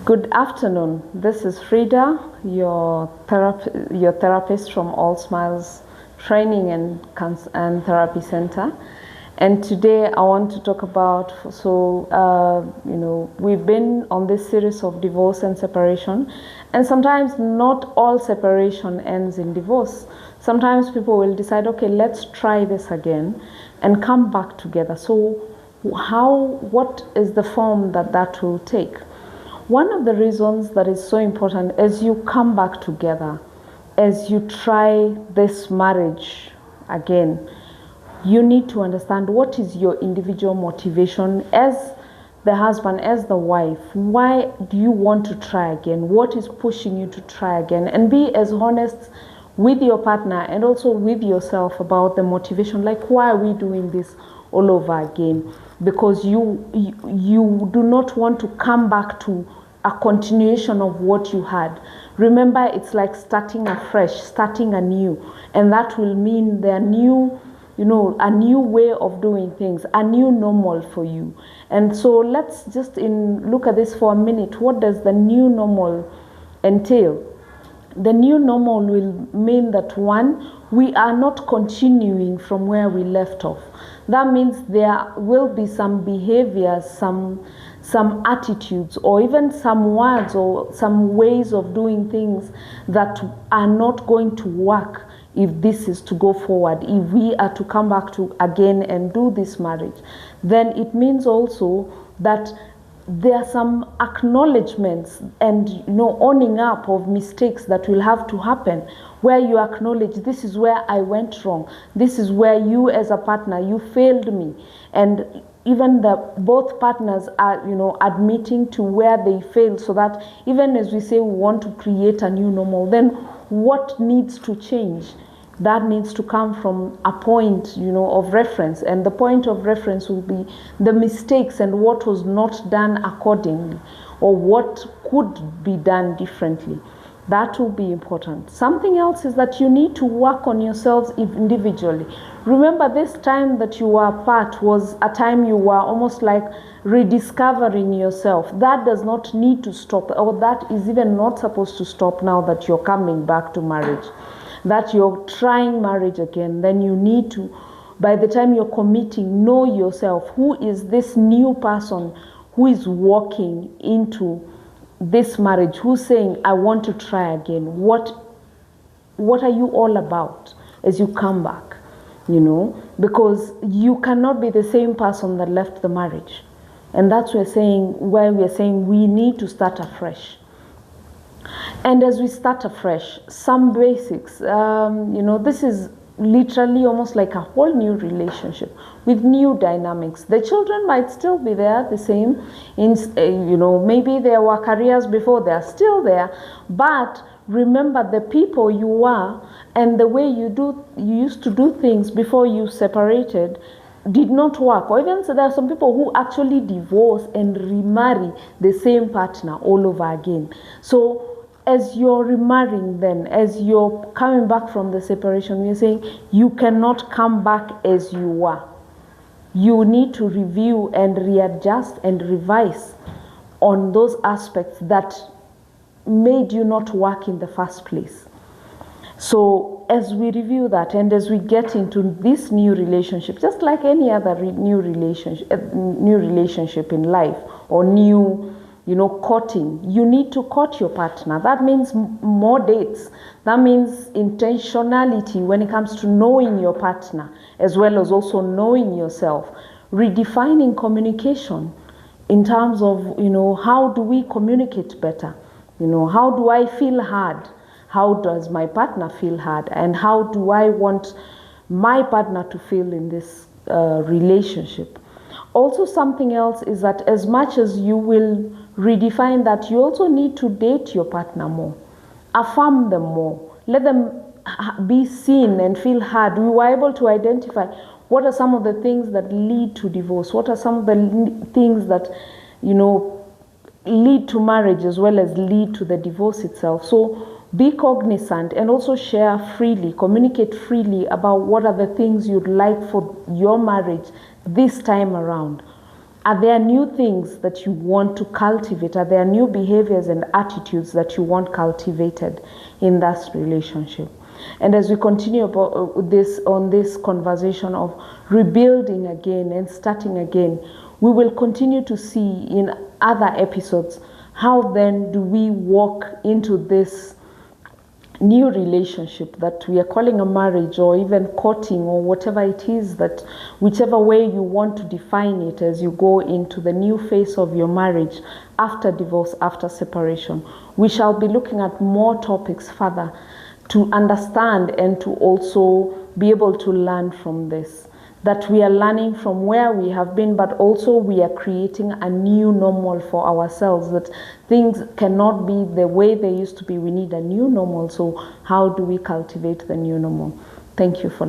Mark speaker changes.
Speaker 1: Good afternoon. This is Frida, your therapist from All Smiles Training and Therapy Center. And today I want to talk about, we've been on this series of divorce and separation, and sometimes not all separation ends in divorce. Sometimes people will decide, okay, let's try this again and come back together. So what is the form that will take? One of the reasons that is so important as you come back together, as you try this marriage again, you need to understand what is your individual motivation as the husband, as the wife. Why do you want to try again? What is pushing you to try again? And be as honest with your partner and also with yourself about the motivation. Like, why are we doing this all over again? Because you do not want to come back to a continuation of what you had. Remember, it's like starting afresh, starting anew, and that will mean a new way of doing things, a new normal for you. And so let's just look at this for a minute. What does the new normal entail? The new normal will mean that, one, we are not continuing from where we left off. That means there will be some behaviors, some attitudes, or even some words or some ways of doing things that are not going to work if this is to go forward. If we are to come back to again and do this marriage, then it means also that there are some acknowledgements and owning up of mistakes that will have to happen, where you acknowledge, this is where I went wrong, this is where you as a partner, you failed me. And even both partners are admitting to where they failed, so that even as we say we want to create a new normal, then what needs to change? That needs to come from a point of reference, and the point of reference will be the mistakes and what was not done accordingly, or what could be done differently. That will be important. Something else is that you need to work on yourselves individually. Remember, this time that you were apart was a time you were almost like rediscovering yourself. That does not need to stop, or that is even not supposed to stop now that you're coming back to marriage, that you're trying marriage again. Then you need to, by the time you're committing, know yourself. Who is this new person who is walking into this marriage, who's saying, I want to try again? What are you all about as you come back? Because you cannot be the same person that left the marriage. And that's why we're saying we need to start afresh. And as we start afresh, some basics, this is literally almost like a whole new relationship with new dynamics. The children might still be there, the same, maybe there were careers before, they're still there, but remember the people you were and the way you used to do things before you separated did not work. Or even so, there are some people who actually divorce and remarry the same partner all over again. So as you're remarrying, then as you're coming back from the separation, we're saying you cannot come back as you were. You need to review and readjust and revise on those aspects that made you not work in the first place. So as we review that and as we get into this new relationship, just like any other new relationship in life, or new courting, you need to court your partner. That means more dates. That means intentionality when it comes to knowing your partner, as well as also knowing yourself. Redefining communication in terms of, how do we communicate better? How do I feel heard? How does my partner feel heard? And how do I want my partner to feel in this relationship? Also, something else is that as much as you will redefine that, you also need to date your partner more, affirm them more, let them be seen and feel heard. We were able to identify what are some of the things that lead to divorce, what are some of the things that lead to marriage as well as lead to the divorce itself. So be cognizant and also share freely, communicate freely about what are the things you'd like for your marriage this time around. Are there new things that you want to cultivate? Are there new behaviors and attitudes that you want cultivated in that relationship? And as we continue on this conversation of rebuilding again and starting again, we will continue to see in other episodes how then do we walk into this new relationship that we are calling a marriage, or even courting, or whatever it is, that whichever way you want to define it, as you go into the new phase of your marriage after divorce, after separation. We shall be looking at more topics further to understand and to also be able to learn from this, that we are learning from where we have been, but also we are creating a new normal for ourselves, that things cannot be the way they used to be. We need a new normal. So how do we cultivate the new normal? Thank you for listening.